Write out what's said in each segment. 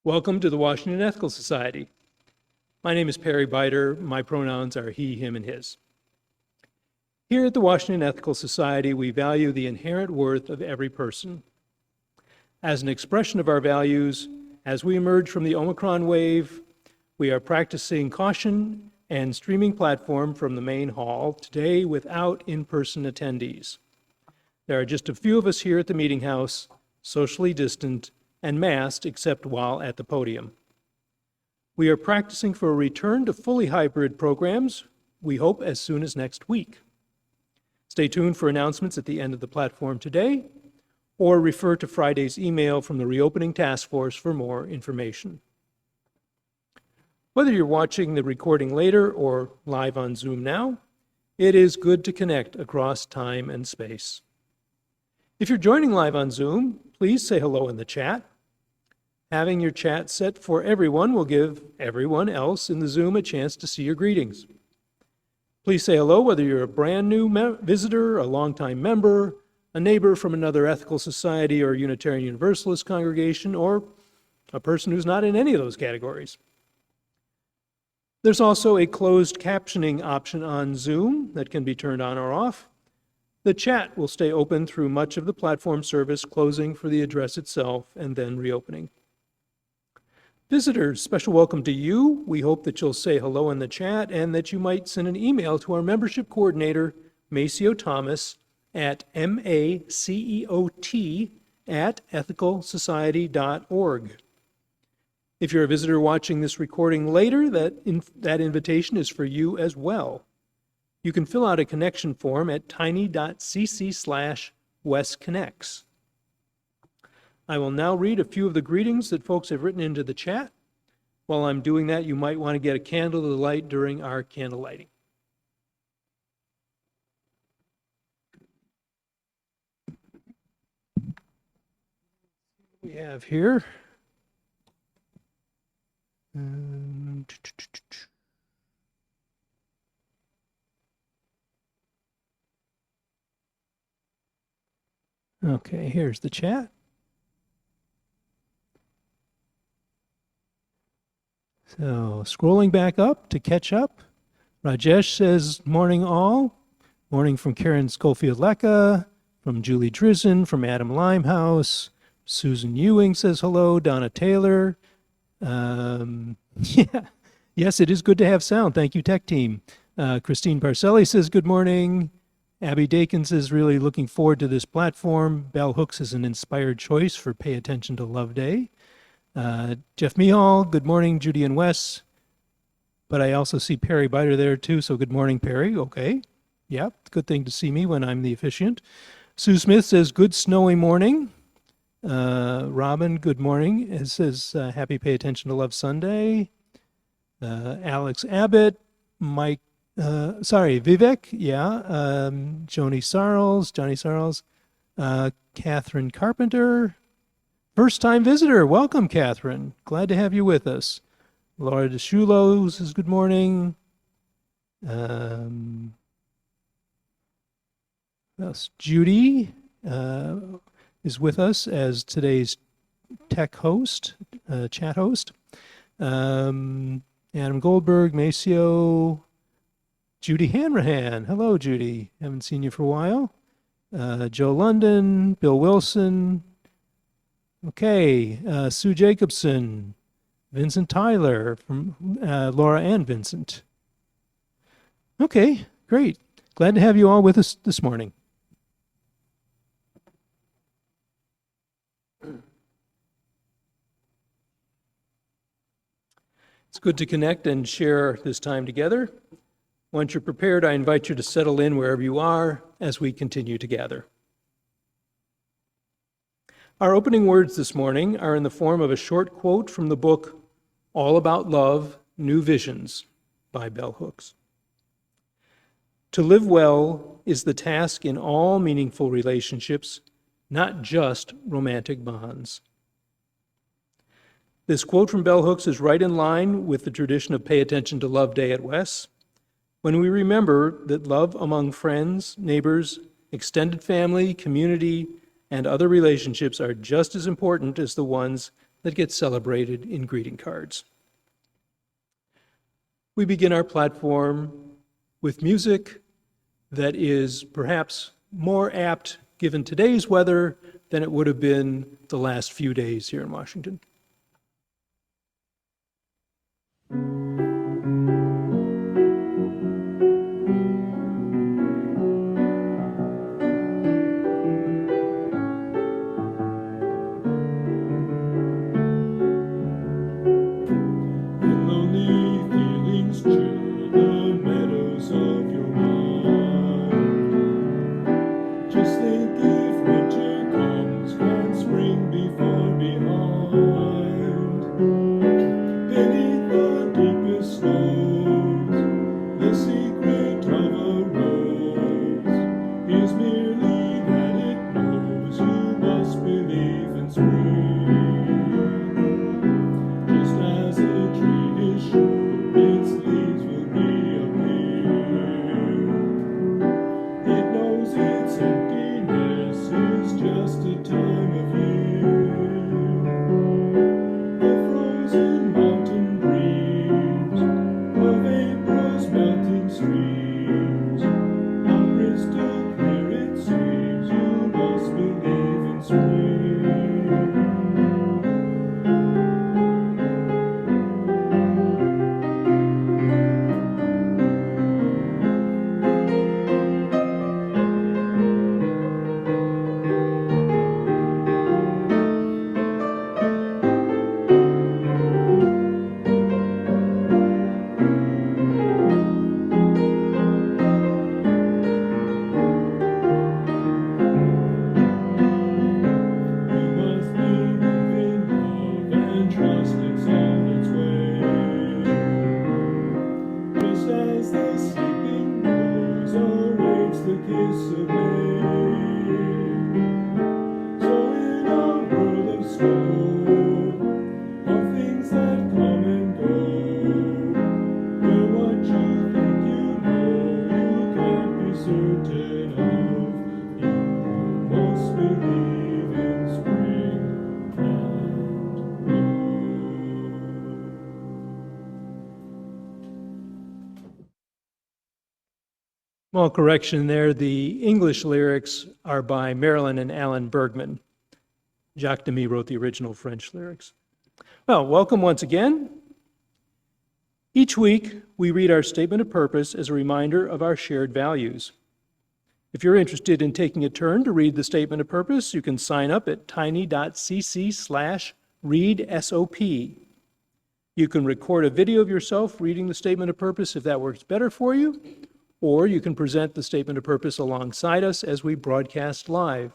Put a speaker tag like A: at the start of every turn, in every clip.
A: Welcome to the Washington Ethical Society. My name is Perry Biter. My pronouns are he, him, and his. Here at the Washington Ethical Society, we value the inherent worth of every person. As an expression of our values, as we emerge from the Omicron wave, we are practicing caution and streaming platform from the main hall today without in-person attendees. There are just a few of us here at the meeting house, socially distant and masked except while at the podium. We are practicing for a return to fully hybrid programs, we hope as soon as next week. Stay tuned for announcements at the end of the platform today, or refer to Friday's email from the Reopening Task Force for more information. Whether you're watching the recording later or live on Zoom now, it is good to connect across time and space. If you're joining live on Zoom, please say hello in the chat. Having your chat set for everyone will give everyone else in the Zoom a chance to see your greetings. Please say hello whether you're a brand new visitor, a longtime member, a neighbor from another ethical society or Unitarian Universalist congregation, or a person who's not in any of those categories. There's also a closed captioning option on Zoom that can be turned on or off. The chat will stay open through much of the platform service, closing for the address itself and then reopening. Visitors, special welcome to you. We hope that you'll say hello in the chat and that you might send an email to our membership coordinator, Maceo Thomas, at maceot@ethicalsociety.org. If you're a visitor watching this recording later, that invitation is for you as well. You can fill out a connection form at tiny.cc/wesconnects. I will now read a few of the greetings that folks have written into the chat. While I'm doing that, you might want to get a candle to light during our candle lighting. We have here. Okay, here's the chat. So, scrolling back up to catch up, Rajesh says, morning all. Morning from Karen Schofield-Lecca, from Julie Drizzen, from Adam Limehouse. Susan Ewing says hello. Donna Taylor. Yes, it is good to have sound. Thank you, tech team. Christine Parcelli says good morning. Abby Dakins is really looking forward to this platform. Bell Hooks is an inspired choice for Pay Attention to Love Day. Jeff Mihal, good morning, Judy and Wes. But I also see Perry Biter there too, so good morning, Perry. Okay. Yeah, good thing to see me when I'm the officiant. Sue Smith says, good snowy morning. Robin, good morning. It says, happy Pay Attention to Love Sunday. Alex Abbott, Vivek, yeah. Johnny Sarles, Catherine Carpenter. First-time visitor, welcome, Catherine. Glad to have you with us. Laura DeShulo says good morning. Judy is with us as today's tech host, chat host. Adam Goldberg, Maceo, Judy Hanrahan. Hello, Judy. Haven't seen you for a while. Joe London, Bill Wilson. Okay, Sue Jacobson, Vincent Tyler, from Laura and Vincent. Okay, great. Glad to have you all with us this morning. It's good to connect and share this time together. Once you're prepared, I invite you to settle in wherever you are as we continue to gather. Our opening words this morning are in the form of a short quote from the book All About Love, New Visions by Bell Hooks. To live well is the task in all meaningful relationships, not just romantic bonds. This quote from Bell Hooks is right in line with the tradition of Pay Attention to Love Day at Wes, when we remember that love among friends, neighbors, extended family, community, and other relationships are just as important as the ones that gets celebrated in greeting cards. We begin our platform with music that is perhaps more apt given today's weather than it would have been the last few days here in Washington. Small correction there, the English lyrics are by Marilyn and Alan Bergman. Jacques Demy wrote the original French lyrics. Well, welcome once again. Each week, we read our statement of purpose as a reminder of our shared values. If you're interested in taking a turn to read the statement of purpose, you can sign up at tiny.cc/readsop. You can record a video of yourself reading the statement of purpose if that works better for you, or you can present the statement of purpose alongside us as we broadcast live.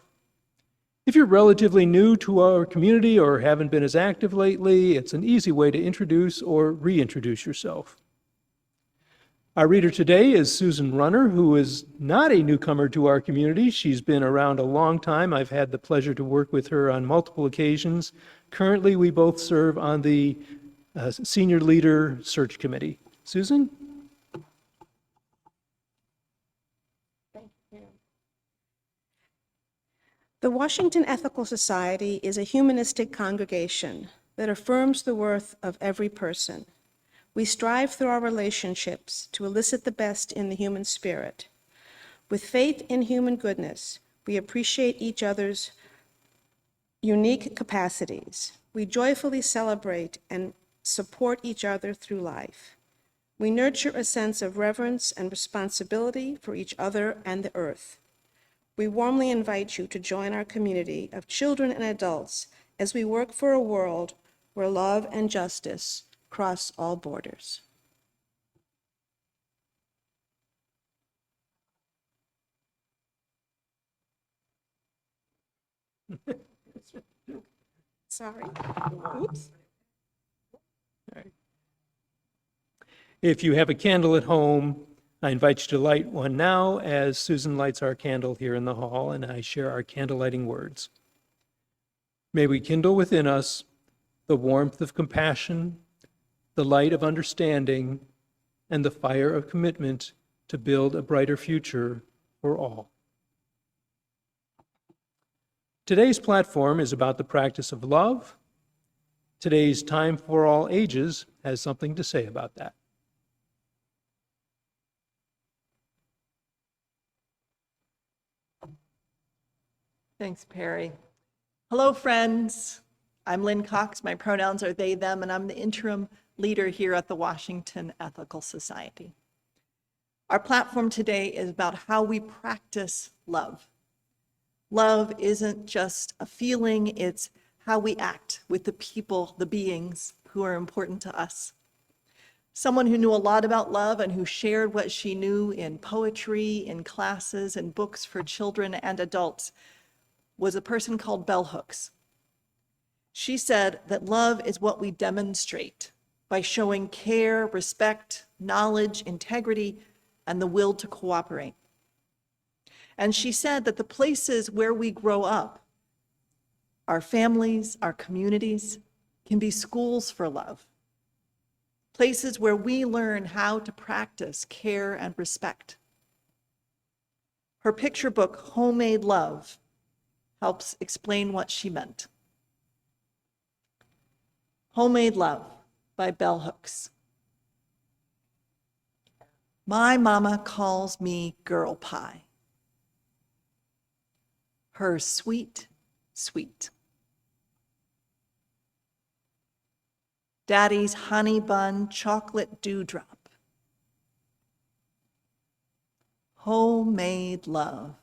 A: If you're relatively new to our community or haven't been as active lately, it's an easy way to introduce or reintroduce yourself. Our reader today is Susan Runner, who is not a newcomer to our community. She's been around a long time. I've had the pleasure to work with her on multiple occasions. Currently, we both serve on the Senior Leader Search Committee. Susan?
B: The Washington Ethical Society is a humanistic congregation that affirms the worth of every person. We strive through our relationships to elicit the best in the human spirit. With faith in human goodness, we appreciate each other's unique capacities. We joyfully celebrate and support each other through life. We nurture a sense of reverence and responsibility for each other and the earth. We warmly invite you to join our community of children and adults as we work for a world where love and justice cross all borders. Sorry. Oops.
A: If you have a candle at home, I invite you to light one now as Susan lights our candle here in the hall and I share our candle lighting words. May we kindle within us the warmth of compassion, the light of understanding, and the fire of commitment to build a brighter future for all. Today's platform is about the practice of love Today's Time for All Ages has something to say about that.
C: Thanks, Perry. Hello, friends. I'm Lyn Cox. My pronouns are they, them, and I'm the interim leader here at the Washington Ethical Society. Our platform today is about how we practice love. Love isn't just a feeling, it's how we act with the people, the beings who are important to us. Someone who knew a lot about love and who shared what she knew in poetry, in classes, and books for children and adults was a person called Bell Hooks. She said that love is what we demonstrate by showing care, respect, knowledge, integrity, and the will to cooperate. And she said that the places where we grow up, our families, our communities, can be schools for love. Places where we learn how to practice care and respect. Her picture book, Homemade Love, helps explain what she meant. Homemade Love by Bell Hooks. My mama calls me girl pie. Her sweet, sweet. Daddy's honey bun chocolate dewdrop. Homemade love.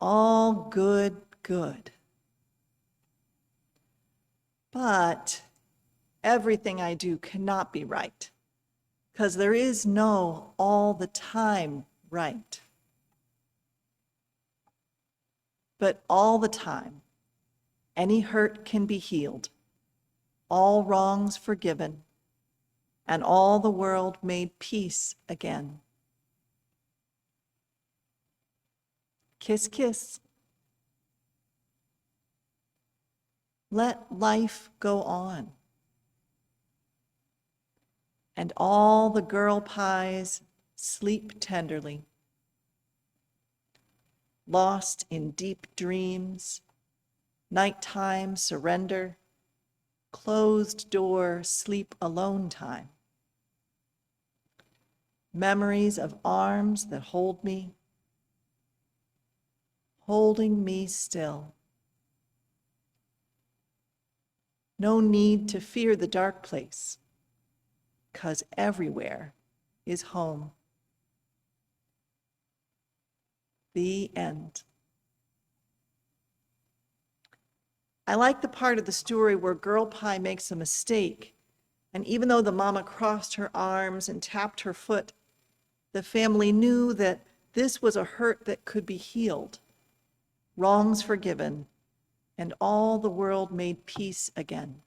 C: All good, good. But everything I do cannot be right, because there is no all the time right. But all the time, any hurt can be healed, all wrongs forgiven, and all the world made peace again. Kiss, kiss. Let life go on. And all the girl pies sleep tenderly, lost in deep dreams, nighttime surrender, closed door sleep alone time. Memories of arms that hold me, holding me still. No need to fear the dark place, 'cause everywhere is home. The end. I like the part of the story where Girl Pie makes a mistake, and even though the mama crossed her arms and tapped her foot, the family knew that this was a hurt that could be healed, wrongs forgiven, and all the world made peace again.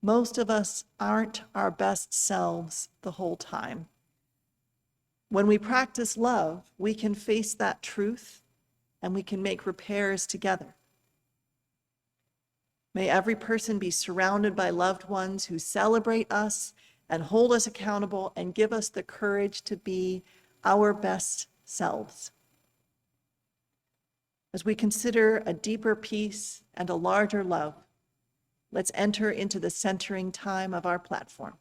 C: Most of us aren't our best selves the whole time. When we practice love, we can face that truth and we can make repairs together. May every person be surrounded by loved ones who celebrate us and hold us accountable and give us the courage to be our best selves. As we consider a deeper peace and a larger love, let's enter into the centering time of our platform.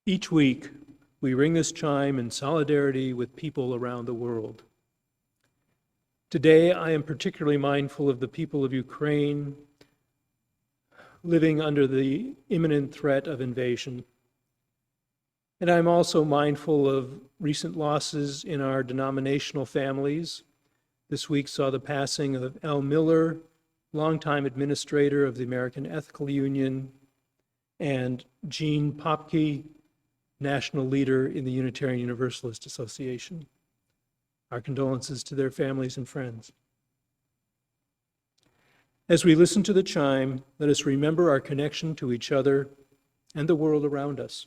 A: Each week, we ring this chime in solidarity with people around the world. Today, I am particularly mindful of the people of Ukraine living under the imminent threat of invasion. And I'm also mindful of recent losses in our denominational families. This week saw the passing of L. Miller, longtime administrator of the American Ethical Union, and Jean Popke, national leader in the Unitarian Universalist Association. Our condolences to their families and friends. As we listen to the chime, let us remember our connection to each other and the world around us.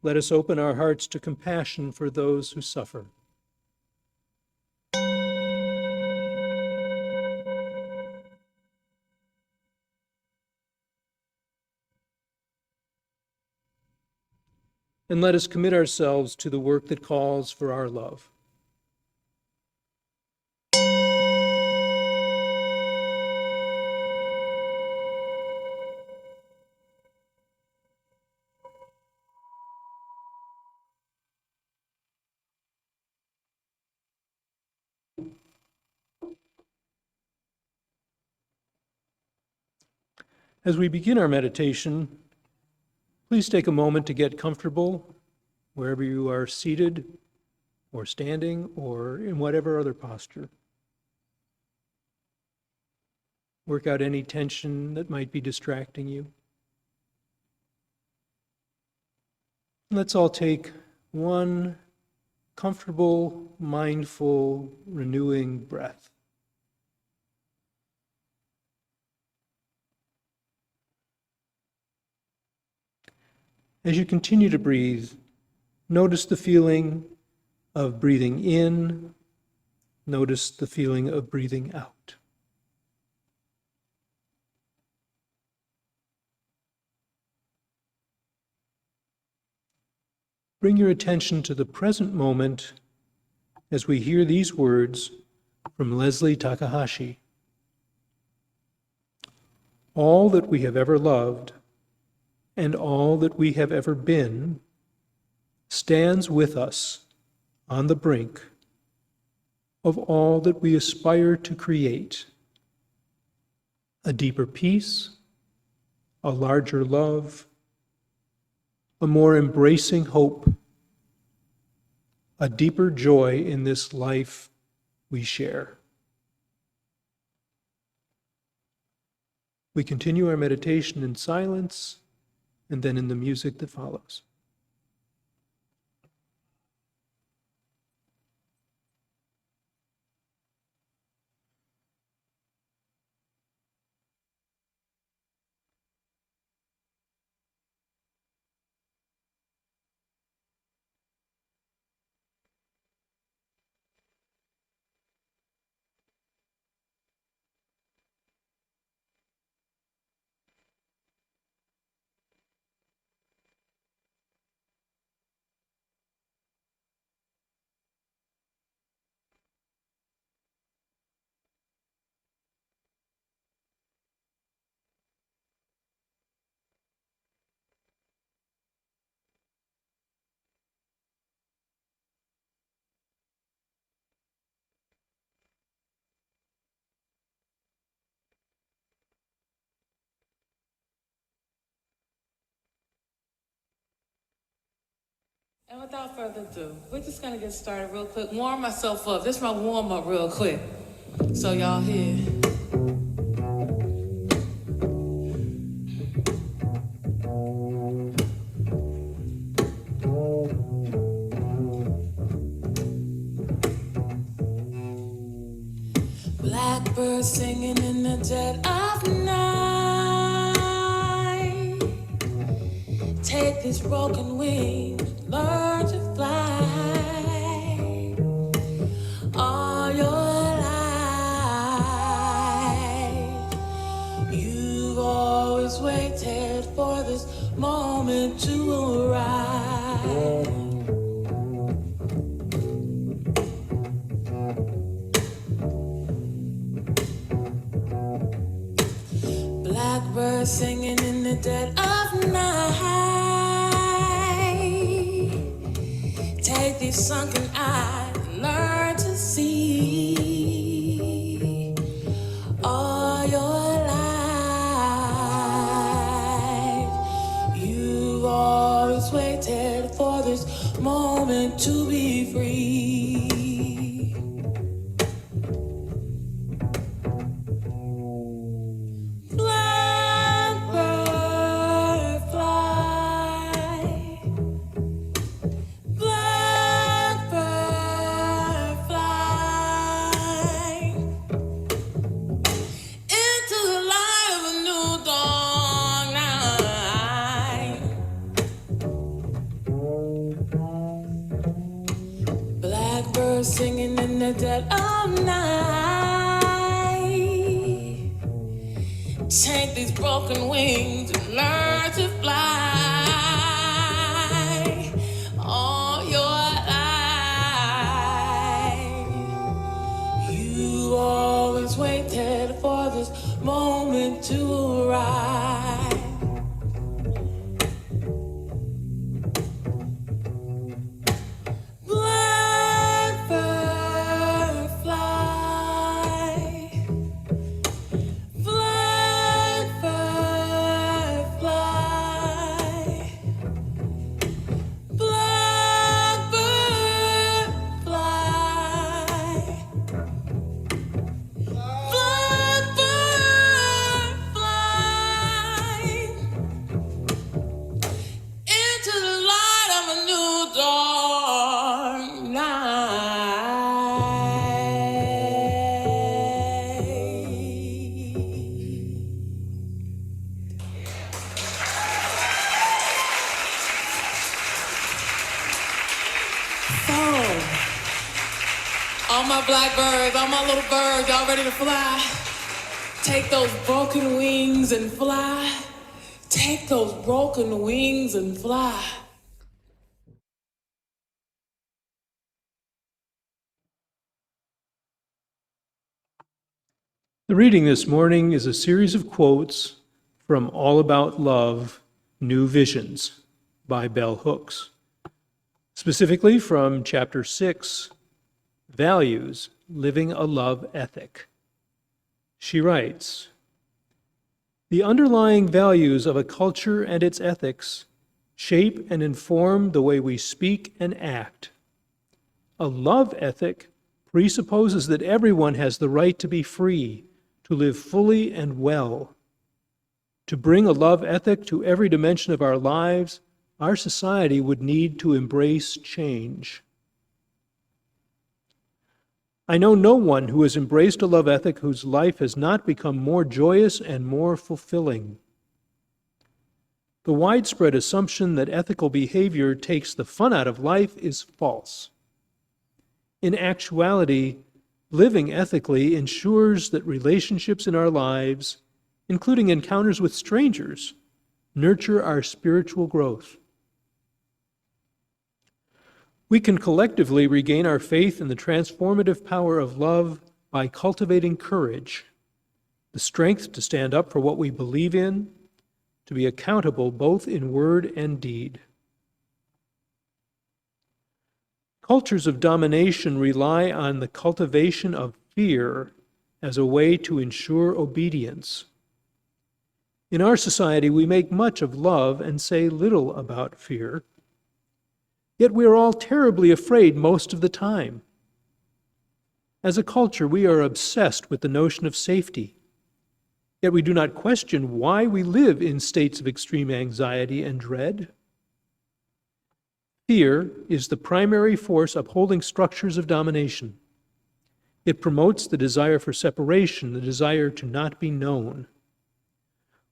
A: let us open our hearts to compassion for those who suffer. And let us commit ourselves to the work that calls for our love. As we begin our meditation, please take a moment to get comfortable wherever you are seated or standing or in whatever other posture. Work out any tension that might be distracting you. Let's all take one comfortable, mindful, renewing breath. As you continue to breathe, notice the feeling of breathing in, notice the feeling of breathing out. Bring your attention to the present moment as we hear these words from Leslie Takahashi. All that we have ever loved and all that we have ever been stands with us on the brink of all that we aspire to create: a deeper peace, a larger love, a more embracing hope, a deeper joy in this life we share. We continue our meditation in silence and then in the music that follows.
D: And without further ado, we're just gonna get started real quick. Warm myself up. This is my warm up real quick. So y'all here. Blackbird singing in the dead of night. Take these broken wings, learn to fly. All your life, you've always waited for this moment to arrive. Blackbird singing in the dead of night. Take these sunken eyes, learn to see. All your life, you've always waited for this moment to be free. Blackbird fly, blackbird fly, into the light of a new dawn night. birds singing in the dead of night. Take these broken wings and learn to fly all your life. You always waited for this moment to arrive. Blackbird fly, blackbird fly, blackbird fly, blackbird fly into the light of a new dawn night. So, all my blackbirds, all my little birds, y'all ready to fly? Take those broken wings and fly. Take those broken wings and fly.
A: The reading this morning is a series of quotes from All About Love, New Visions by Bell Hooks, specifically from Chapter 6, Values, Living a Love Ethic. She writes, "The underlying values of a culture and its ethics shape and inform the way we speak and act. A love ethic presupposes that everyone has the right to be free, to live fully and well. To bring a love ethic to every dimension of our lives, our society would need to embrace change." I know no one who has embraced a love ethic whose life has not become more joyous and more fulfilling. The widespread assumption that ethical behavior takes the fun out of life is false. In actuality, living ethically ensures that relationships in our lives, including encounters with strangers, nurture our spiritual growth. We can collectively regain our faith in the transformative power of love by cultivating courage, the strength to stand up for what we believe in, to be accountable both in word and deed. Cultures of domination rely on the cultivation of fear as a way to ensure obedience. In our society, we make much of love and say little about fear. Yet we are all terribly afraid most of the time. As a culture, we are obsessed with the notion of safety. Yet we do not question why we live in states of extreme anxiety and dread. Fear is the primary force upholding structures of domination. It promotes the desire for separation, the desire to not be known.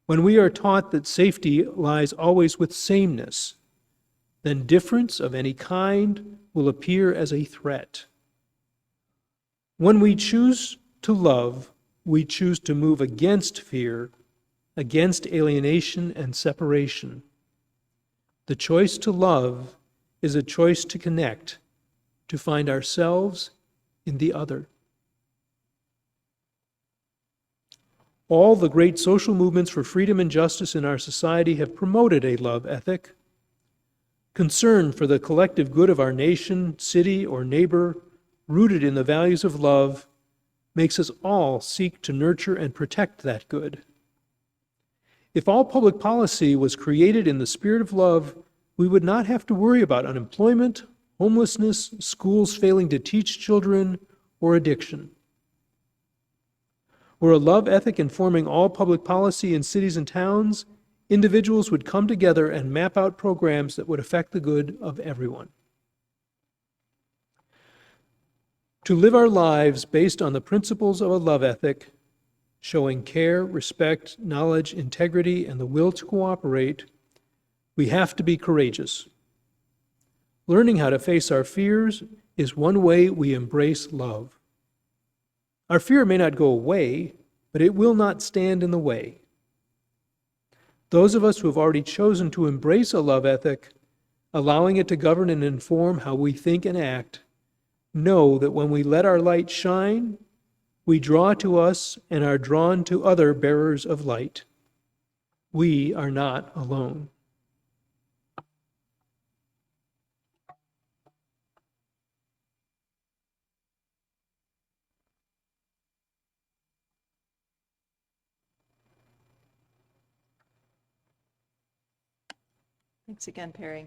A: When we are taught that safety lies always with sameness, then difference of any kind will appear as a threat. When we choose to love, we choose to move against fear, against alienation and separation. The choice to love is a choice to connect, to find ourselves in the other. All the great social movements for freedom and justice in our society have promoted a love ethic. Concern for the collective good of our nation, city, or neighbor, rooted in the values of love, makes us all seek to nurture and protect that good. If all public policy was created in the spirit of love, we would not have to worry about unemployment, homelessness, schools failing to teach children, or addiction. Were a love ethic informing all public policy in cities and towns, individuals would come together and map out programs that would affect the good of everyone. To live our lives based on the principles of a love ethic, showing care, respect, knowledge, integrity, and the will to cooperate, we have to be courageous. Learning how to face our fears is one way we embrace love. Our fear may not go away, but it will not stand in the way. Those of us who have already chosen to embrace a love ethic, allowing it to govern and inform how we think and act, know that when we let our light shine, we draw to us and are drawn to other bearers of light. We are not alone.
C: Thanks again, Perry.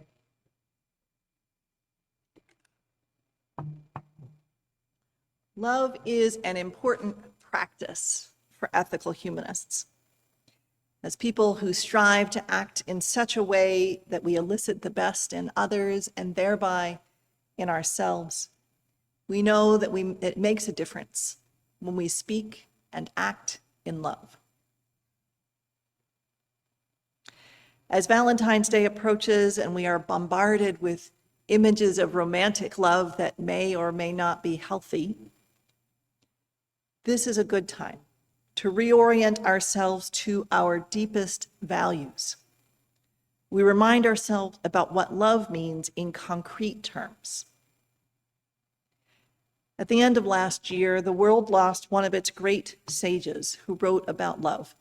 C: Love is an important practice for ethical humanists. As people who strive to act in such a way that we elicit the best in others and thereby in ourselves, we know that it makes a difference when we speak and act in love. As Valentine's Day approaches and we are bombarded with images of romantic love that may or may not be healthy, this is a good time to reorient ourselves to our deepest values. We remind ourselves about what love means in concrete terms. At the end of last year, the world lost one of its great sages who wrote about love.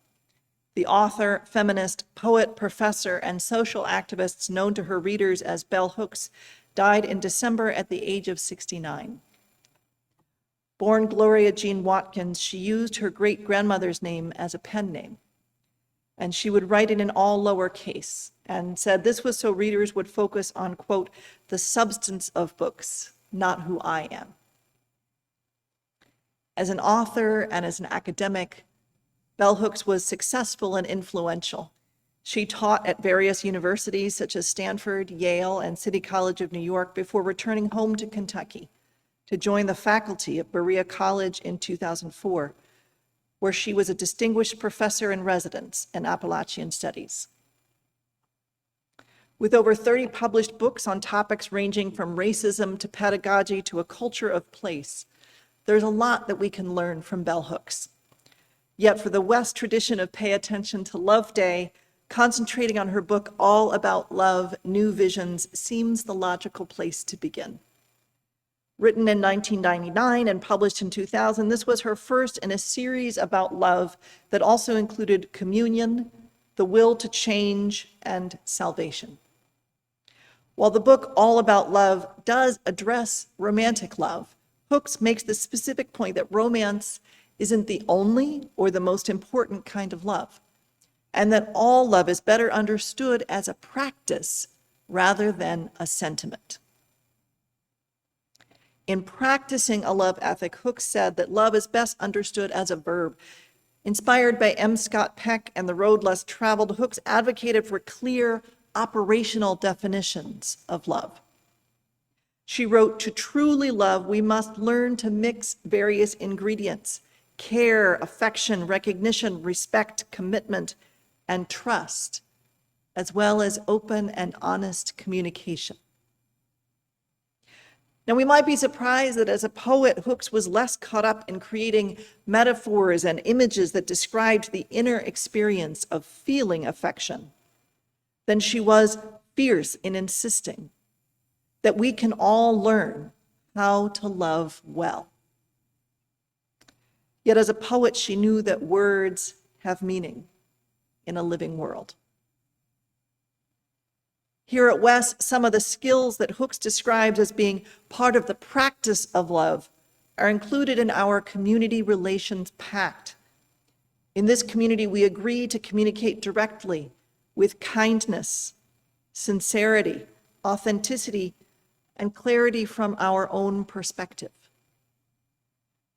C: The author, feminist, poet, professor, and social activist known to her readers as Bell Hooks died in December at the age of 69. Born Gloria Jean Watkins, she used her great-grandmother's name as a pen name. And she would write it in all lowercase and said this was so readers would focus on, quote, the substance of books, not who I am. As an author and as an academic, Bell Hooks was successful and influential. She taught at various universities such as Stanford, Yale, and City College of New York before returning home to Kentucky to join the faculty at Berea College in 2004, where she was a distinguished professor in residence in Appalachian Studies. With over 30 published books on topics ranging from racism to pedagogy to a culture of place, there's a lot that we can learn from Bell Hooks. Yet for the West tradition of Pay Attention to Love Day, concentrating on her book All About Love, New Visions seems the logical place to begin. Written in 1999 and published in 2000, this was her first in a series about love that also included communion, the will to change, and salvation. While the book All About Love does address romantic love, Hooks makes the specific point that romance isn't the only or the most important kind of love, and that all love is better understood as a practice rather than a sentiment. In practicing a love ethic, Hooks said that love is best understood as a verb. Inspired by M. Scott Peck and The Road Less Traveled, Hooks advocated for clear operational definitions of love. She wrote, to truly love, we must learn to mix various ingredients: care, affection, recognition, respect, commitment, and trust, as well as open and honest communication. Now, we might be surprised that as a poet, Hooks was less caught up in creating metaphors and images that described the inner experience of feeling affection than she was fierce in insisting that we can all learn how to love well. Yet as a poet, she knew that words have meaning in a living world. Here at West, some of the skills that Hooks describes as being part of the practice of love are included in our community relations pact. In this community, we agree to communicate directly with kindness, sincerity, authenticity, and clarity from our own perspective.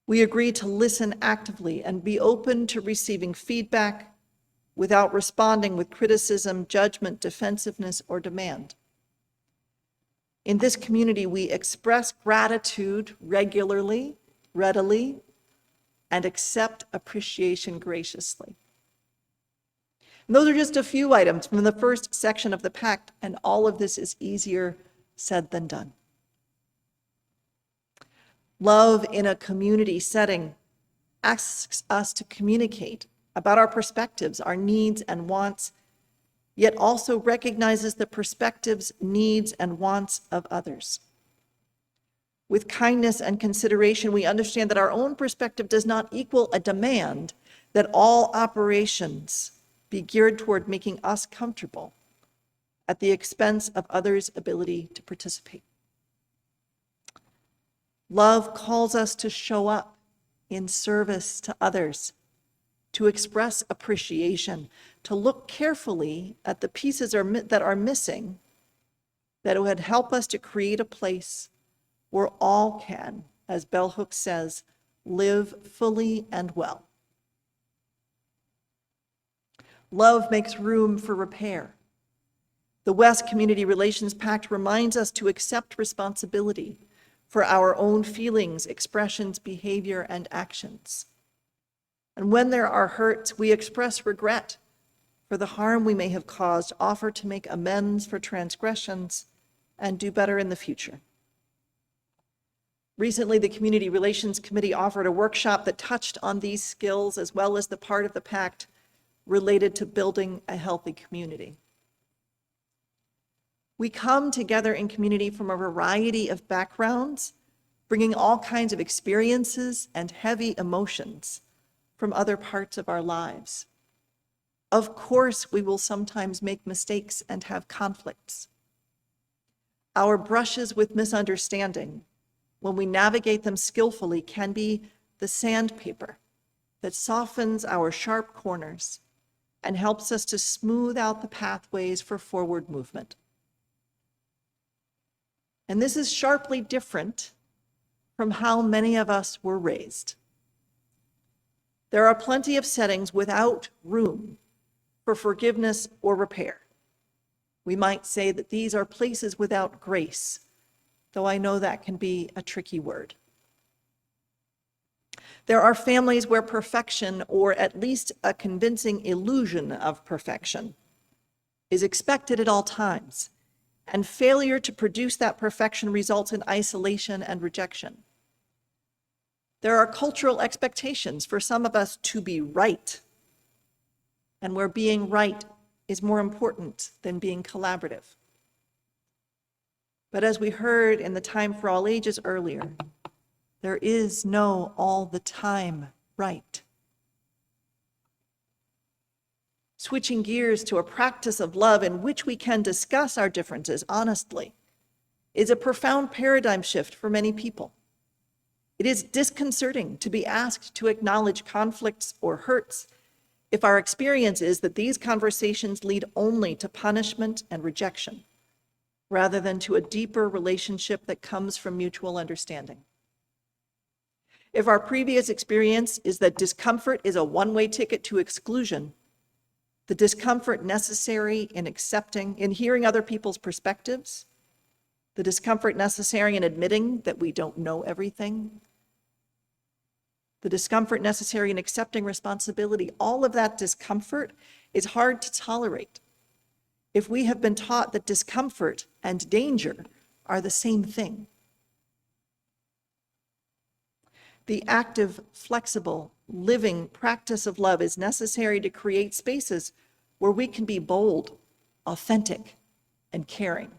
C: We agree to listen actively and be open to receiving feedback without responding with criticism, judgment, defensiveness, or demand. In this community, we express gratitude regularly, readily, and accept appreciation graciously. And those are just a few items from the first section of the pact, and all of this is easier said than done. Love in a community setting asks us to communicate about our perspectives, our needs and wants, yet also recognizes the perspectives, needs, and wants of others. With kindness and consideration, we understand that our own perspective does not equal a demand that all operations be geared toward making us comfortable at the expense of others' ability to participate. Love calls us to show up in service to others, to express appreciation, to look carefully at the pieces that are missing that would help us to create a place where all can, as Bell Hooks says, live fully and well. Love makes room for repair. The West Community Relations Pact reminds us to accept responsibility for our own feelings, expressions, behavior, and actions. And when there are hurts, we express regret for the harm we may have caused, offer to make amends for transgressions, and do better in the future. Recently, the Community Relations Committee offered a workshop that touched on these skills as well as the part of the pact related to building a healthy community. We come together in community from a variety of backgrounds, bringing all kinds of experiences and heavy emotions from other parts of our lives. Of course, we will sometimes make mistakes and have conflicts. Our brushes with misunderstanding, when we navigate them skillfully, can be the sandpaper that softens our sharp corners and helps us to smooth out the pathways for forward movement. And this is sharply different from how many of us were raised. There are plenty of settings without room for forgiveness or repair. We might say that these are places without grace, though I know that can be a tricky word. There are families where perfection, or at least a convincing illusion of perfection, is expected at all times, and failure to produce that perfection results in isolation and rejection. There are cultural expectations for some of us to be right, and where being right is more important than being collaborative. But as we heard in the Time for All Ages earlier, there is no all the time right. Switching gears to a practice of love in which we can discuss our differences honestly is a profound paradigm shift for many people. It is disconcerting to be asked to acknowledge conflicts or hurts if our experience is that these conversations lead only to punishment and rejection, rather than to a deeper relationship that comes from mutual understanding. If our previous experience is that discomfort is a one-way ticket to exclusion, the discomfort necessary in hearing other people's perspectives, the discomfort necessary in admitting that we don't know everything, the discomfort necessary in accepting responsibility, all of that discomfort is hard to tolerate if we have been taught that discomfort and danger are the same thing. The active, flexible, living practice of love is necessary to create spaces where we can be bold, authentic, and caring.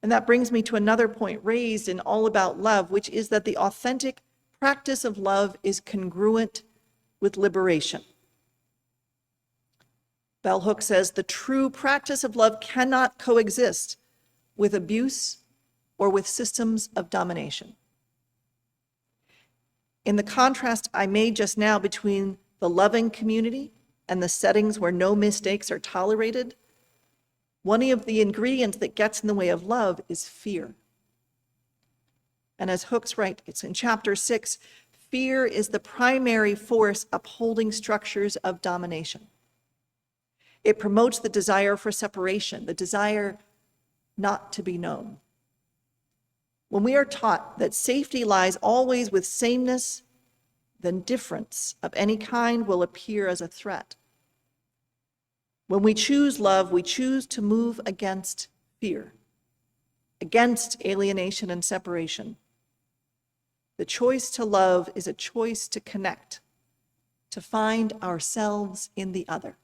C: And that brings me to another point raised in All About Love, which is that the authentic practice of love is congruent with liberation. Bell Hooks says the true practice of love cannot coexist with abuse or with systems of domination. In the contrast I made just now between the loving community and the settings where no mistakes are tolerated, one of the ingredients that gets in the way of love is fear. And as Hooks writes in chapter 6, fear is the primary force upholding structures of domination. It promotes the desire for separation, the desire not to be known. When we are taught that safety lies always with sameness, then difference of any kind will appear as a threat. When we choose love, we choose to move against fear, against alienation and separation. The choice to love is a choice to connect, to find ourselves in the other.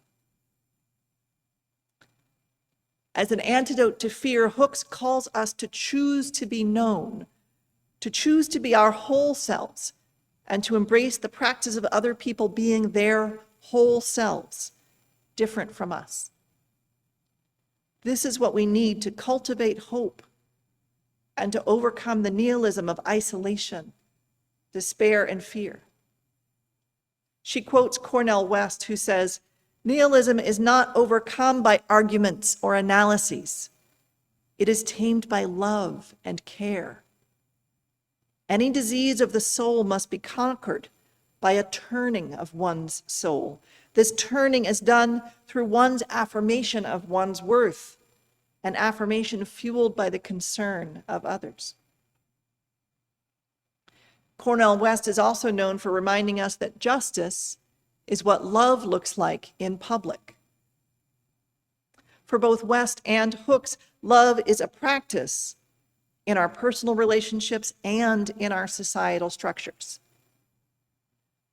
C: As an antidote to fear, Hooks calls us to choose to be known, to choose to be our whole selves, and to embrace the practice of other people being their whole selves, different from us. This is what we need to cultivate hope and to overcome the nihilism of isolation, despair, and fear. She quotes Cornel West, who says, "Nihilism is not overcome by arguments or analyses. It is tamed by love and care. Any disease of the soul must be conquered by a turning of one's soul. This turning is done through one's affirmation of one's worth, an affirmation fueled by the concern of others." Cornel West is also known for reminding us that justice is what love looks like in public. For both West and Hooks, love is a practice in our personal relationships and in our societal structures.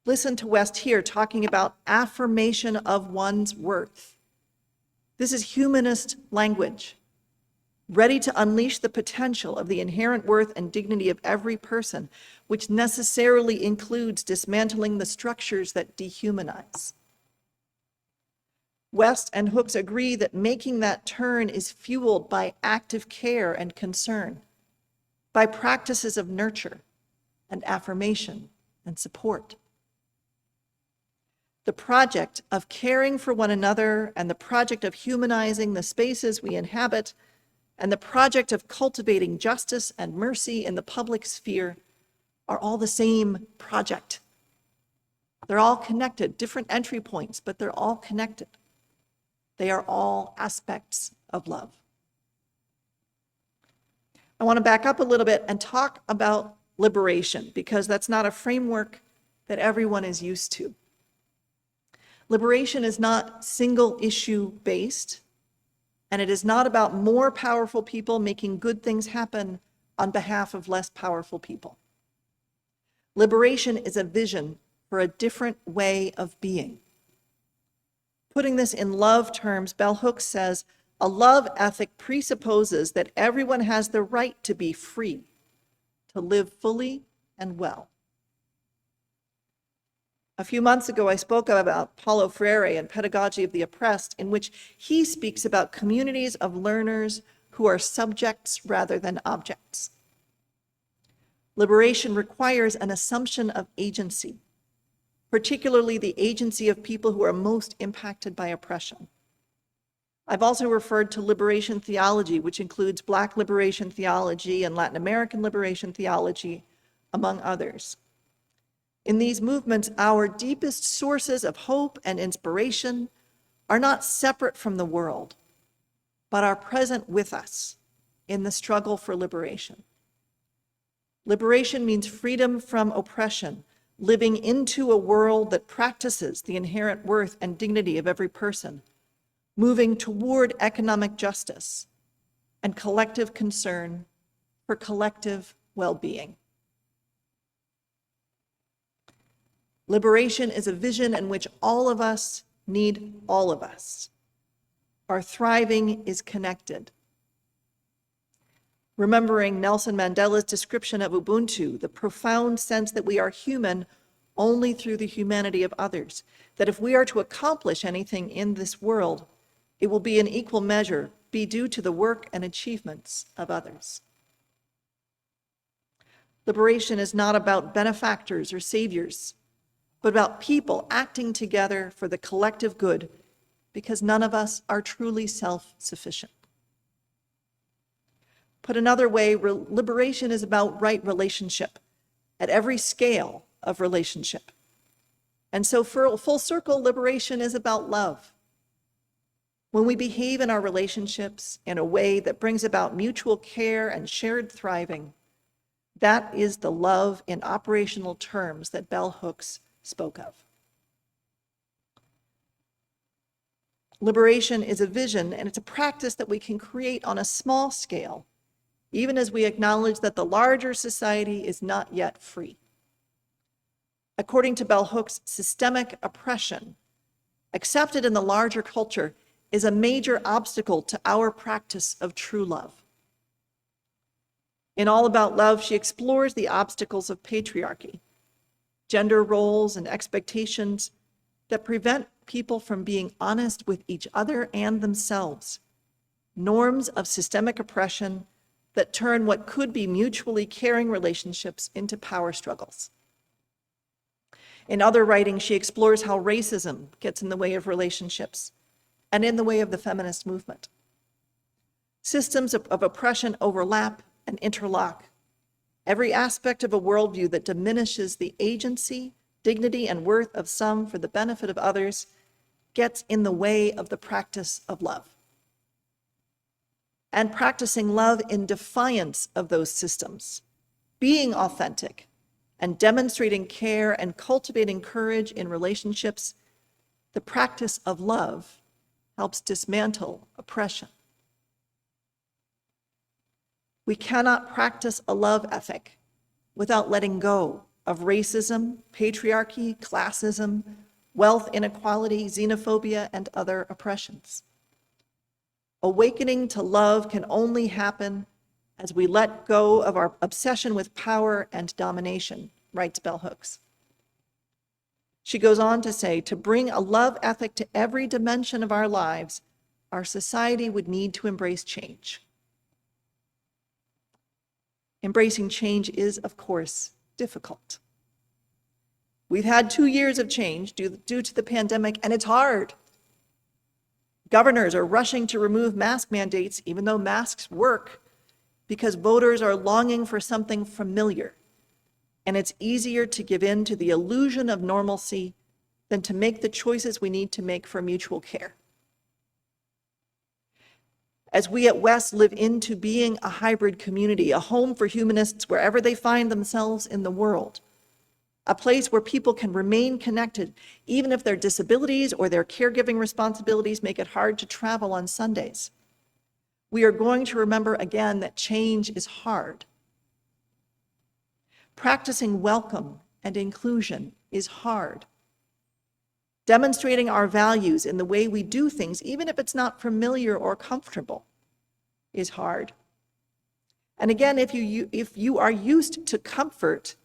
C: Listen to West here talking about affirmation of one's worth. This is humanist language, ready to unleash the potential of the inherent worth and dignity of every person, which necessarily includes dismantling the structures that dehumanize. West and Hooks agree that making that turn is fueled by active care and concern, by practices of nurture and affirmation and support. The project of caring for one another and the project of humanizing the spaces we inhabit and the project of cultivating justice and mercy in the public sphere are all the same project. They're all connected, different entry points, but they're all connected. They are all aspects of love. I want to back up a little bit and talk about liberation, because that's not a framework that everyone is used to. Liberation is not single issue based, and it is not about more powerful people making good things happen on behalf of less powerful people. Liberation is a vision for a different way of being. Putting this in love terms, Bell Hooks says, a love ethic presupposes that everyone has the right to be free, to live fully and well. A few months ago, I spoke about Paulo Freire and Pedagogy of the Oppressed, in which he speaks about communities of learners who are subjects rather than objects. Liberation requires an assumption of agency, particularly the agency of people who are most impacted by oppression. I've also referred to liberation theology, which includes Black liberation theology and Latin American liberation theology, among others. In these movements, our deepest sources of hope and inspiration are not separate from the world, but are present with us in the struggle for liberation. Liberation means freedom from oppression, living into a world that practices the inherent worth and dignity of every person, moving toward economic justice and collective concern for collective well-being. Liberation is a vision in which all of us need all of us. Our thriving is connected. Remembering Nelson Mandela's description of Ubuntu, the profound sense that we are human only through the humanity of others, that if we are to accomplish anything in this world, it will be in equal measure be due to the work and achievements of others. Liberation is not about benefactors or saviors, but about people acting together for the collective good, because none of us are truly self-sufficient. Put another way, liberation is about right relationship at every scale of relationship. And so for full circle, liberation is about love. When we behave in our relationships in a way that brings about mutual care and shared thriving, that is the love in operational terms that Bell Hooks spoke of. Liberation is a vision, and it's a practice that we can create on a small scale, even as we acknowledge that the larger society is not yet free. According to bell hooks, systemic oppression, accepted in the larger culture, is a major obstacle to our practice of true love. In All About Love, she explores the obstacles of patriarchy, gender roles and expectations that prevent people from being honest with each other and themselves, norms of systemic oppression that turn what could be mutually caring relationships into power struggles. In other writings, she explores how racism gets in the way of relationships and in the way of the feminist movement. Systems of oppression overlap and interlock. Every aspect of a worldview that diminishes the agency, dignity, and worth of some for the benefit of others gets in the way of the practice of love. And practicing love in defiance of those systems, being authentic, and demonstrating care and cultivating courage in relationships, the practice of love helps dismantle oppression. We cannot practice a love ethic without letting go of racism, patriarchy, classism, wealth inequality, xenophobia, and other oppressions. Awakening to love can only happen as we let go of our obsession with power and domination, writes bell hooks. She goes on to say, to bring a love ethic to every dimension of our lives, our society would need to embrace change. Embracing change is, of course, difficult. We've had 2 years of change due to the pandemic, and it's hard. Governors are rushing to remove mask mandates, even though masks work, because voters are longing for something familiar. And it's easier to give in to the illusion of normalcy than to make the choices we need to make for mutual care. As we at West live into being a hybrid community, a home for humanists wherever they find themselves in the world, a place where people can remain connected, even if their disabilities or their caregiving responsibilities make it hard to travel on Sundays. We are going to remember again that change is hard. Practicing welcome and inclusion is hard. Demonstrating our values in the way we do things, even if it's not familiar or comfortable, is hard. And again, if you are used to comfort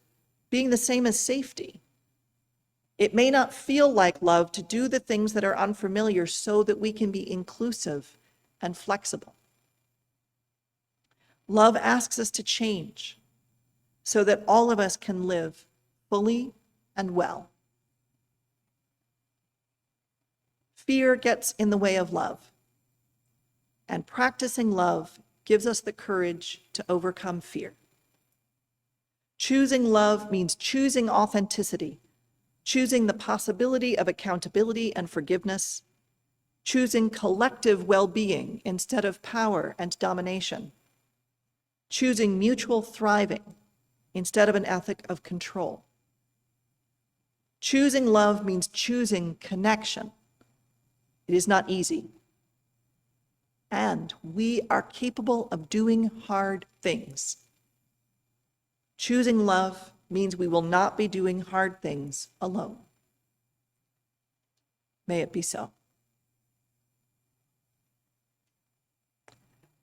C: being the same as safety, it may not feel like love to do the things that are unfamiliar so that we can be inclusive and flexible. Love asks us to change so that all of us can live fully and well. Fear gets in the way of love, and practicing love gives us the courage to overcome fear. Choosing love means choosing authenticity, choosing the possibility of accountability and forgiveness, choosing collective well-being instead of power and domination, choosing mutual thriving instead of an ethic of control. Choosing love means choosing connection. It is not easy. And we are capable of doing hard things. Choosing love means we will not be doing hard things alone. May it be so.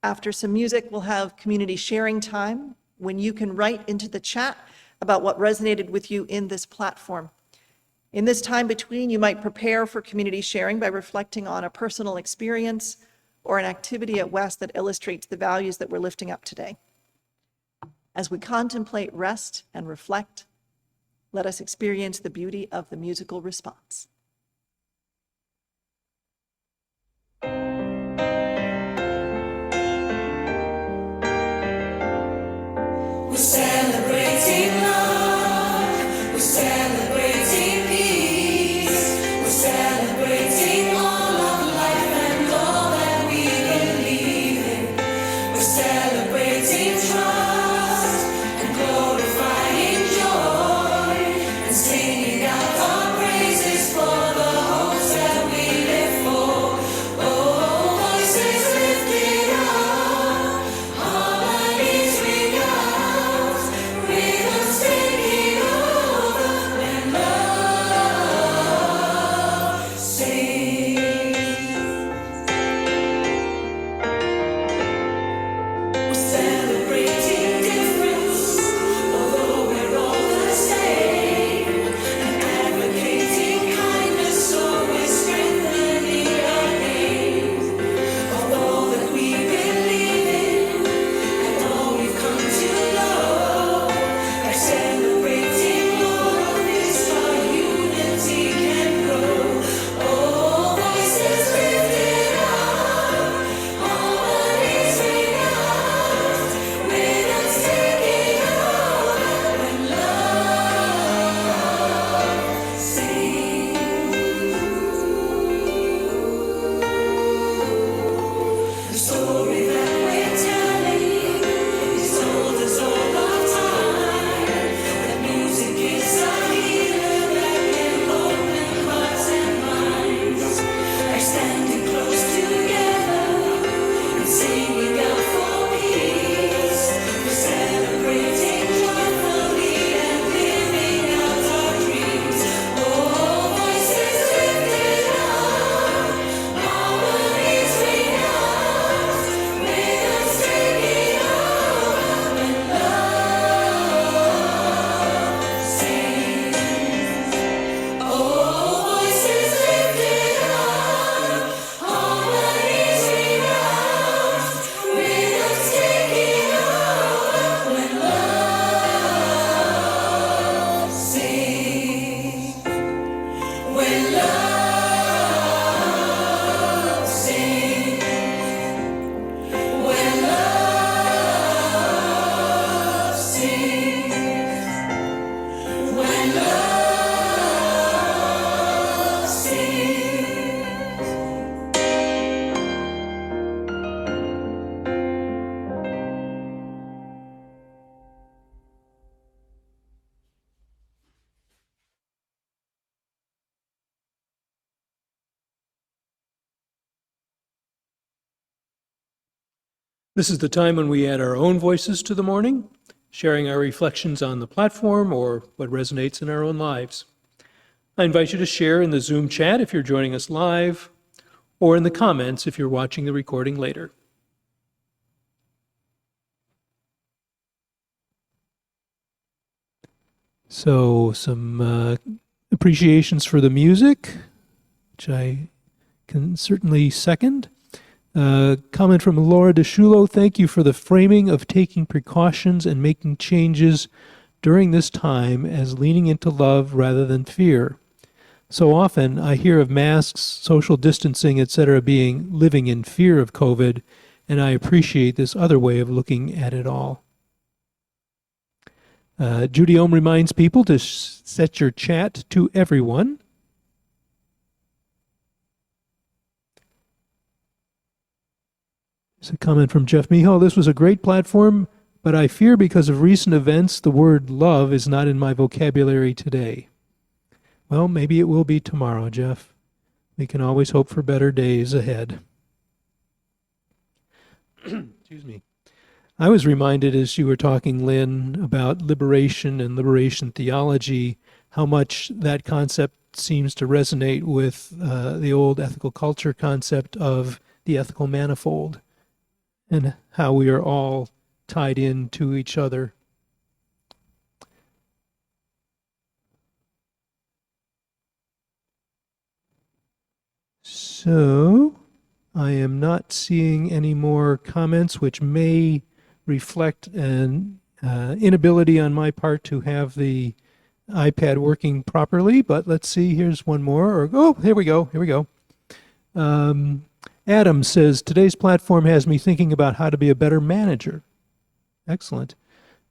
C: After some music, we'll have community sharing time when you can write into the chat about what resonated with you in this platform. In this time between, you might prepare for community sharing by reflecting on a personal experience or an activity at West that illustrates the values that we're lifting up today. As we contemplate, rest, and reflect, let us experience the beauty of the musical response.
D: We're celebrating love, we're celebrating peace, we're celebrating all of life and all that we believe in. We're celebrating trust and glorifying joy and singing out our praises for the hopes that we live for.
A: This is the time when we add our own voices to the morning, sharing our reflections on the platform or what resonates in our own lives. I invite you to share in the Zoom chat if you're joining us live, or in the comments if you're watching the recording later. So, some appreciations for the music, which I can certainly second. Comment from Laura DeShulo, thank you for the framing of taking precautions and making changes during this time as leaning into love rather than fear. So often I hear of masks, social distancing, etc. being living in fear of COVID, and I appreciate this other way of looking at it all. Judy Ohm reminds people to set your chat to everyone. There's a comment from Jeff Mihal. This was a great platform, but I fear because of recent events, the word love is not in my vocabulary today. Well, maybe it will be tomorrow, Jeff. We can always hope for better days ahead. Excuse me. I was reminded as you were talking, Lynn, about liberation and liberation theology, how much that concept seems to resonate with the old ethical culture concept of the ethical manifold, and how we are all tied into each other. So, I am not seeing any more comments, which may reflect an inability on my part to have the iPad working properly, but let's see, here's one more. Here we go. Adam says, today's platform has me thinking about how to be a better manager. Excellent.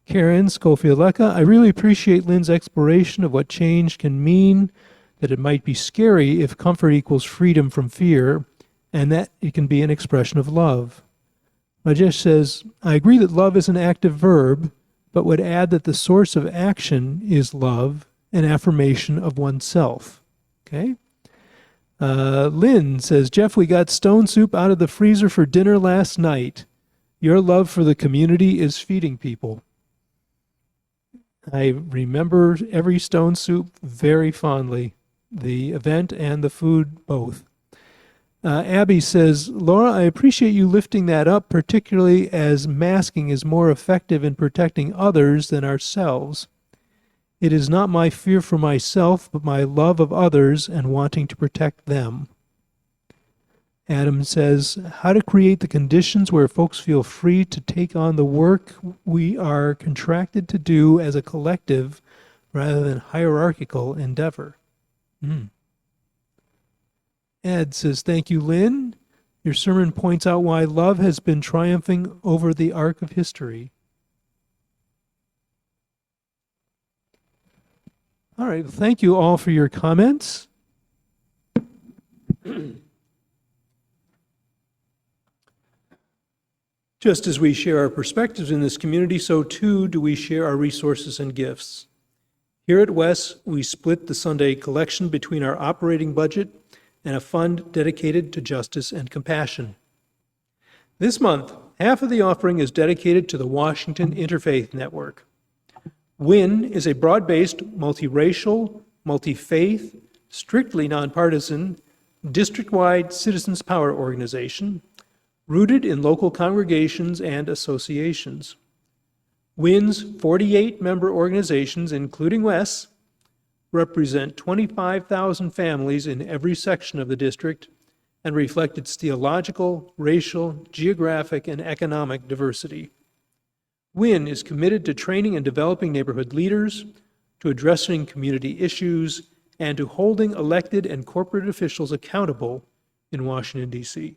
A: Karen Schofield-Lecca, I really appreciate Lynn's exploration of what change can mean, that it might be scary if comfort equals freedom from fear, and that it can be an expression of love. Rajesh says, I agree that love is an active verb, but would add that the source of action is love, an affirmation of oneself. Okay? Lynn says, Jeff, we got stone soup out of the freezer for dinner last night. Your love for the community is feeding people. I remember every stone soup very fondly, the event and the food both. Abby says, Laura, I appreciate you lifting that up, particularly as masking is more effective in protecting others than ourselves. It is not my fear for myself, but my love of others and wanting to protect them. Adam says, how to create the conditions where folks feel free to take on the work we are contracted to do as a collective rather than hierarchical endeavor. Ed says, thank you, Lynn. Your sermon points out why love has been triumphing over the arc of history. All right, thank you all for your comments. Just as we share our perspectives in this community, so too do we share our resources and gifts. Here at WES, we split the Sunday collection between our operating budget and a fund dedicated to justice and compassion. This month, half of the offering is dedicated to the Washington Interfaith Network. WIN is a broad-based, multiracial, multi-faith, strictly nonpartisan, district-wide citizens' power organization rooted in local congregations and associations. WIN's 48 member organizations, including WES, represent 25,000 families in every section of the district and reflect its theological, racial, geographic, and economic diversity. WIN is committed to training and developing neighborhood leaders, to addressing community issues, and to holding elected and corporate officials accountable in Washington, D.C.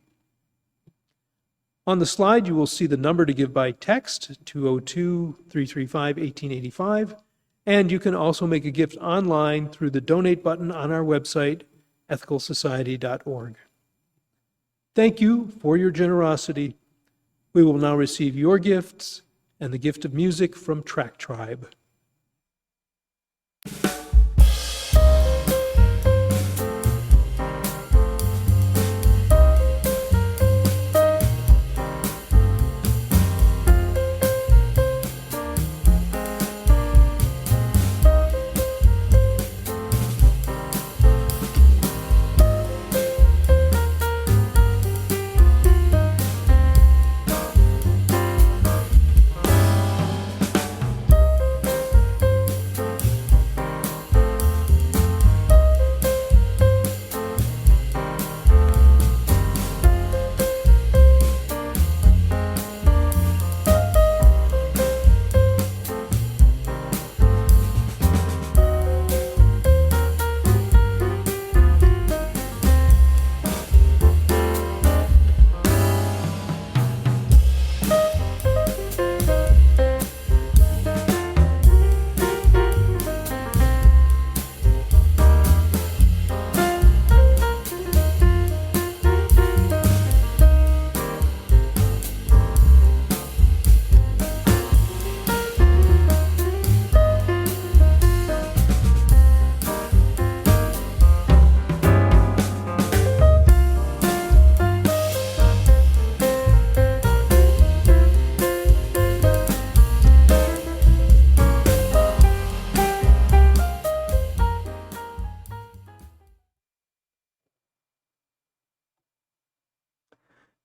A: On the slide, you will see the number to give by text, 202-335-1885, and you can also make a gift online through the donate button on our website, ethicalsociety.org. Thank you for your generosity. We will now receive your gifts and the gift of music from Track Tribe.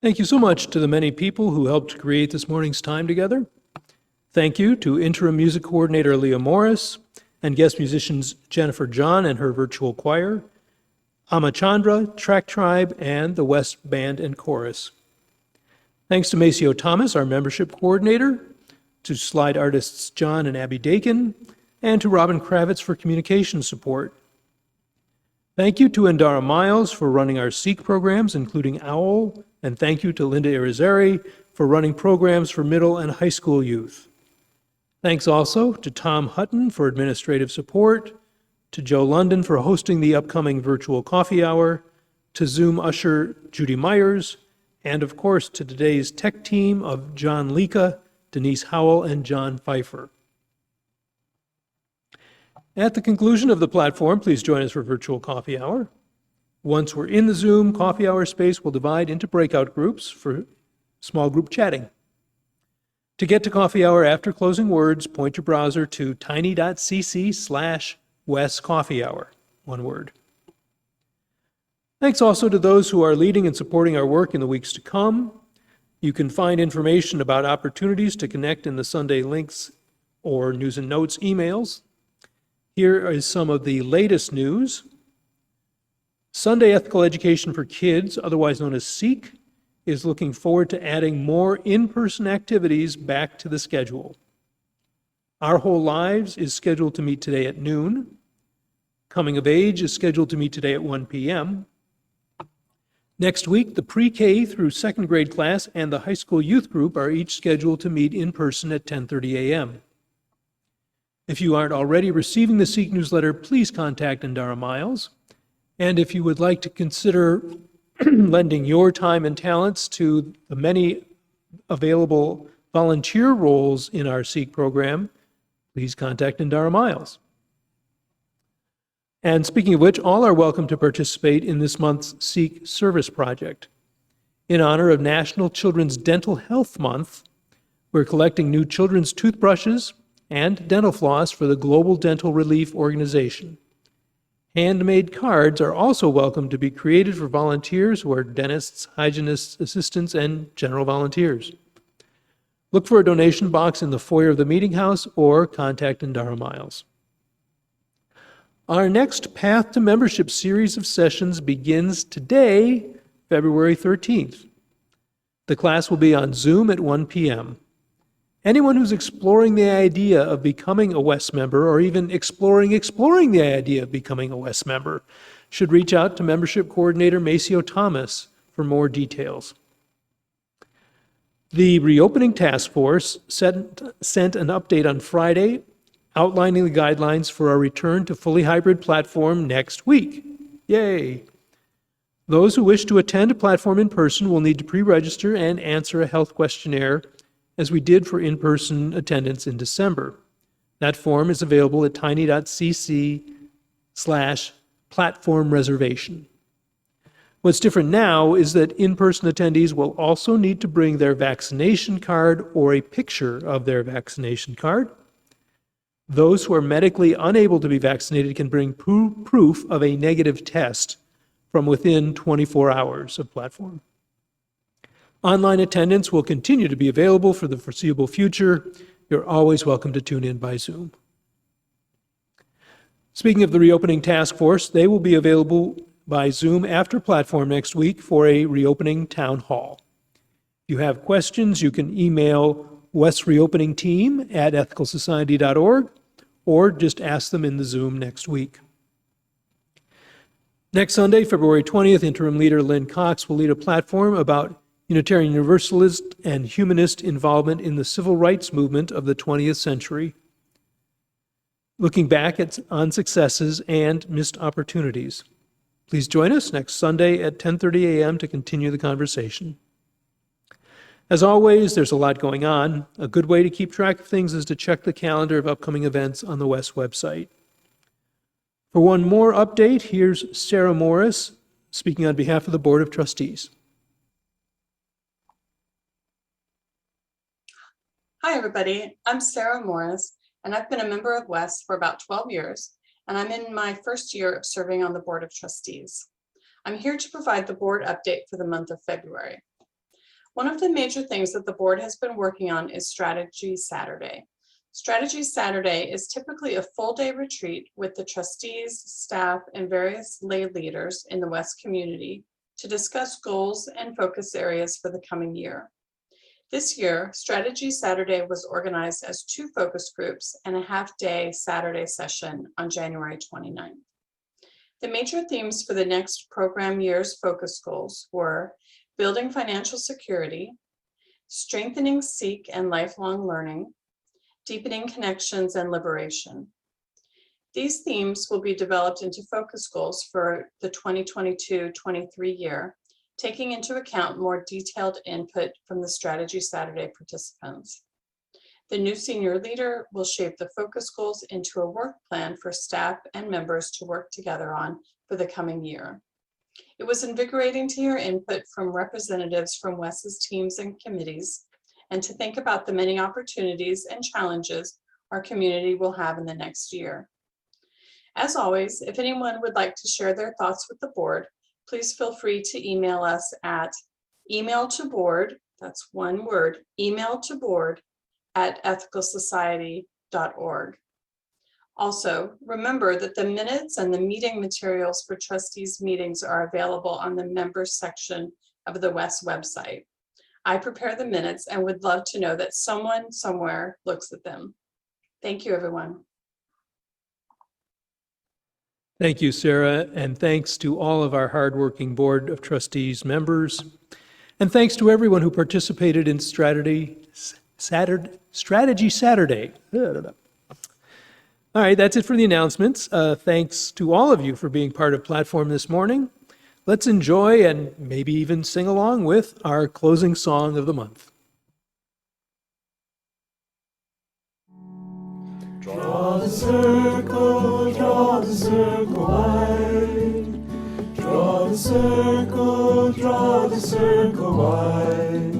A: Thank you so much to the many people who helped create this morning's time together. Thank you to Interim Music Coordinator Leah Morris and guest musicians Jennifer John and her virtual choir, Amachandra, Track Tribe, and the West Band and Chorus. Thanks to Maceo Thomas, our membership coordinator, to slide artists John and Abby Dakin, and to Robin Kravitz for communication support. Thank you to Endara Miles for running our Seek programs, including OWL, and thank you to Linda Irizarry for running programs for middle and high school youth. Thanks also to Tom Hutton for administrative support, to Joe London for hosting the upcoming virtual coffee hour, to Zoom usher Judy Myers, and of course to today's tech team of John Lika, Denise Howell, and John Pfeiffer. At the conclusion of the platform, please join us for virtual coffee hour. Once we're in the Zoom coffee hour space, we'll divide into breakout groups for small group chatting. To get to coffee hour after closing words, point your browser to tiny.cc/wescoffeehour, one word. Thanks also to those who are leading and supporting our work in the weeks to come. You can find information about opportunities to connect in the Sunday links or news and notes emails. Here is some of the latest news. Sunday Ethical Education for Kids, otherwise known as SEEK, is looking forward to adding more in-person activities back to the schedule. Our Whole Lives is scheduled to meet today at noon. Coming of Age is scheduled to meet today at 1 p.m. Next week, the pre-K through second grade class and the high school youth group are each scheduled to meet in person at 10:30 a.m. If you aren't already receiving the SEEK newsletter, please contact Endara Miles. And if you would like to consider lending your time and talents to the many available volunteer roles in our SEEK program, please contact Endara Miles. And speaking of which, all are welcome to participate in this month's SEEK service project. In honor of National Children's Dental Health Month, we're collecting new children's toothbrushes and dental floss for the Global Dental Relief Organization. Handmade cards are also welcome to be created for volunteers who are dentists, hygienists, assistants, and general volunteers. Look for a donation box in the foyer of the meeting house or contact Endara Miles. Our next Path to Membership series of sessions begins today, February 13th. The class will be on Zoom at 1 p.m. Anyone who's exploring the idea of becoming a WES member, or even exploring the idea of becoming a WES member, should reach out to Membership Coordinator Maceo Thomas for more details. The Reopening Task Force sent an update on Friday outlining the guidelines for our return to fully hybrid platform next week. Yay! Those who wish to attend a platform in person will need to pre-register and answer a health questionnaire, as we did for in-person attendance in December. That form is available at tiny.cc/platform reservation. What's different now is that in-person attendees will also need to bring their vaccination card or a picture of their vaccination card. Those who are medically unable to be vaccinated can bring proof of a negative test from within 24 hours of platform. Online attendance will continue to be available for the foreseeable future. You're always welcome to tune in by Zoom. Speaking of the Reopening Task Force, they will be available by Zoom after platform next week for a reopening town hall. If you have questions, you can email wesreopeningteam@ethicalsociety.org or just ask them in the Zoom next week. Next Sunday, February 20th, Interim Leader Lyn Cox will lead a platform about Unitarian Universalist and humanist involvement in the civil rights movement of the 20th century, looking back on successes and missed opportunities. Please join us next Sunday at 10:30 a.m. to continue the conversation. As always, there's a lot going on. A good way to keep track of things is to check the calendar of upcoming events on the WES website. For one more update, here's Sarah Morris speaking on behalf of the Board of Trustees.
E: Hi, everybody. I'm Sarah Morris, and I've been a member of WES for about 12 years, and I'm in my first year of serving on the Board of Trustees. I'm here to provide the board update for the month of February. One of the major things that the board has been working on is Strategy Saturday. Strategy Saturday is typically a full-day retreat with the trustees, staff, and various lay leaders in the West community to discuss goals and focus areas for the coming year. This year, Strategy Saturday was organized as 2 focus groups and a half-day Saturday session on January 29th. The major themes for the next program year's focus goals were building financial security, strengthening SEEK and lifelong learning, deepening connections and liberation. These themes will be developed into focus goals for the 2022-23 year, taking into account more detailed input from the Strategy Saturday participants. The new senior leader will shape the focus goals into a work plan for staff and members to work together on for the coming year. It was invigorating to hear input from representatives from WES's teams and committees, and to think about the many opportunities and challenges our community will have in the next year. As always, if anyone would like to share their thoughts with the board, please feel free to email us at emailtoboard, that's one word, emailtoboard@ethicalsociety.org. Also, remember that the minutes and the meeting materials for trustees' meetings are available on the members section of the WES website. I prepare the minutes and would love to know that someone somewhere looks at them. Thank you, everyone.
A: Thank you, Sarah, and thanks to all of our hardworking Board of Trustees members. And thanks to everyone who participated in Strategy Saturday. All right, that's it for the announcements. Thanks to all of you for being part of Platform this morning. Let's enjoy and maybe even sing along with our closing song of the month.
F: Draw the circle wide. Draw the circle wide.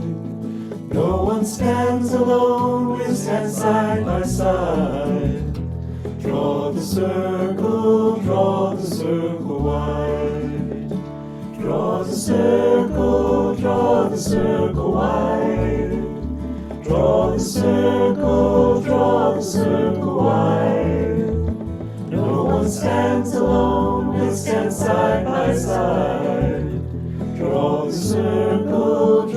F: No one stands alone, we stand side by side. Draw the circle wide. Draw the circle wide. Draw the circle wide. No one stands alone, we stand side by side. Draw the circle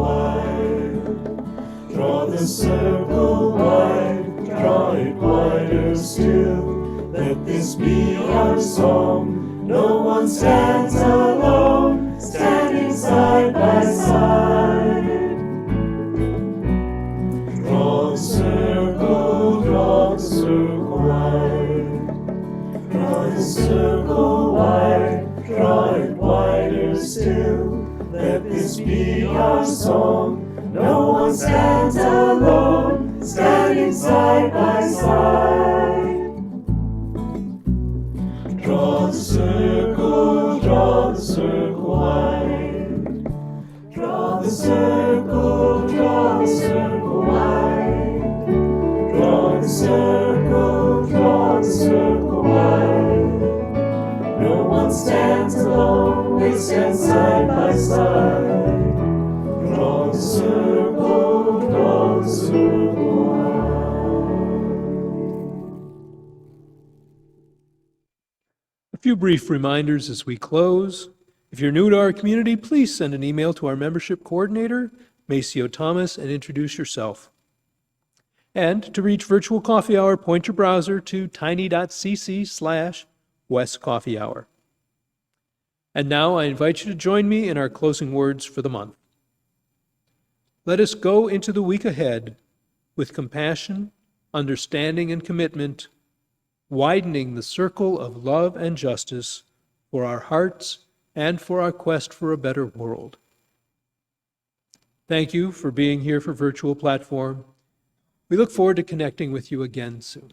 F: wide. Draw the circle wide, draw it wider still. Let this be our song. No one stands alone, standing side by side. Draw the circle wide. Draw the circle wide, draw it wider still. Let this be our song. No one stands alone, standing side by side. Draw the circle wide. Draw the circle wide. Draw the circle wide. No one stands alone, we stand side by side. Draw the circle wide.
A: A few brief reminders as we close. If you're new to our community, please send an email to our membership coordinator, Maceo Thomas, and introduce yourself. And to reach Virtual Coffee Hour, point your browser to tiny.cc/westcoffeehour. And now I invite you to join me in our closing words for the month. Let us go into the week ahead with compassion, understanding, and commitment, widening the circle of love and justice for our hearts and for our quest for a better world. Thank you for being here for Virtual Platform. We look forward to connecting with you again soon.